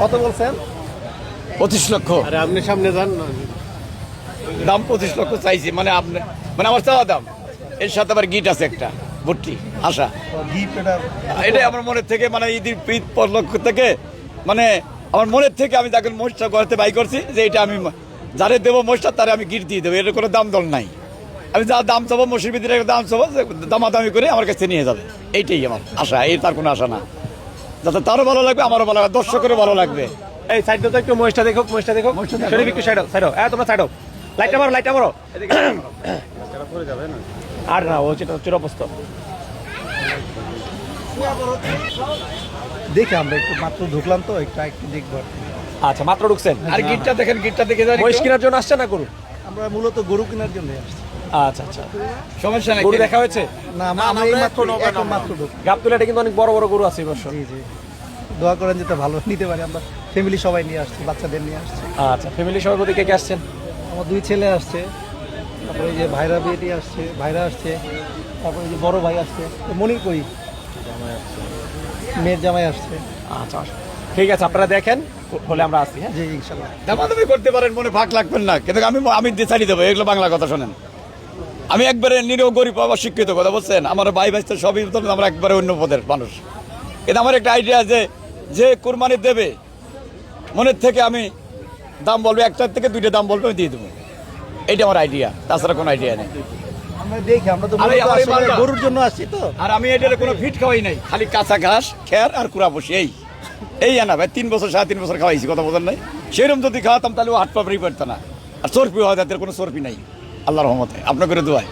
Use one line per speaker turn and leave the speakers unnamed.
কত বলছেন?
25 লক্ষ।
আরে আপনি সামনে যান না।
দাম 25 লক্ষ চাইছি, মানে আপনি মানে আমার চাওয়া দাম। এর সাথে আবার গিট আছে একটা ভর্তি আশা।
গিফট এটা
এটাই আমার মনের থেকে, মানে ঈদের লক্ষ থেকে, মানে আমার মনের থেকে আমি তাকে মোষটা করতে বাই করছি যে এটা আমি যারে দেবো মোষটা তারে আমি গিট দিয়ে দেবো। এর কোনো দাম দল নাই। আমি যা দাম চাবো মসির ভিতরে দাম চাবো, দামাদামি করে আমার কাছে নিয়ে যাবে। এইটাই আমার আশা, এই তার কোনো আশা না। যাতে তারও ভালো লাগবে, আমারও ভালো লাগবে, দর্শকেরও ভালো লাগবে।
এই সাইড তো একটু মহিষটা দেখো, মহিষটা দেখো। শরীফ একটু সাইড সাইড তোমরা সাইড লাইটটা মারো, লাইটটা মারো। আর না, ও যেটা চিরপস্ত দেখে আমরা একটু মাত্র ঢুকলাম তো, একটু দেখবো।
আচ্ছা, মাত্র ঢুকছেন।
আর গিটটা দেখেন, গিটটা দেখে যান।
মহিষ কেনার জন্য আসছে না গরু?
আমরা মূলত গরু কেনার জন্য আসছি।
আচ্ছা আচ্ছা,
সমস্যা নাই।
গরু দেখা হয়েছে?
না, আমরা এই মাত্র ঢুক।
গাবতুলাটা কিন্তু অনেক বড় বড় গরু আছে এই বছর।
জি জি, দোয়া করেন যেটা ভালো নিতে পারি। আমরা ফ্যামিলি সবাই নিয়ে আসছি, বাচ্চাদের নিয়ে আসছি।
আচ্ছা, ফ্যামিলি সবাই প্রতি কে কে আসছেন?
আমার 2 ছেলে আসছে, তারপরে এই যে ভাইরা বেটি আসছে, ভাইরা আসছে, তারপরে এই যে বড় ভাই আসছে, মনির কই মেয়ের জামাই আসছে।
আচ্ছা, ঠিক আছে, আপনারা দেখেন, হলে আমরা আসছি। হ্যাঁ,
জি ইনশাল্লাহ।
দামাদামি করতে পারেন, মনে ফাঁক লাগবেন না, কিন্তু আমি ছাড়ি দেবো। এগুলো বাংলা কথা শোনেন। আমি একবারে নিরীহ গরিব অশিক্ষিত কথা বলছেন। আমার ভাই ভাই সবই তো আমরা একবারে অন্য পদের মানুষ। কিন্তু আমার একটা আইডিয়া আছে, যে কোরবানি দেবে মনের থেকে আমি দাম বলবো, 1টার থেকে 2টা দাম বলবো, আমি দিয়ে দেবো। এইটা আমার আইডিয়া, তাছাড়া কোনো আইডিয়া নেই।
আমরা দেখি, আমরা তো
আরে
মূলত
আমার এই
আসলে
মালটা-
গরুর জন্য আসছি তো।
আর আমি এটার কোনো ফিট খাওয়াই নাই, খালি কাঁচা ঘাস খের আর কুড়া বসি। এই আনা ভাই 3 বছর 3.5 বছর খাওয়াইছি, কথা বলেন নাই। সেরকম যদি খাওয়াতাম তাহলে ও হাট পাপড়ি পড়তো না। আর চর্পি হয়, তাদের কোনো চর্পি নাই, আল্লাহর রহমতে, আপনার করে দোয়ায়।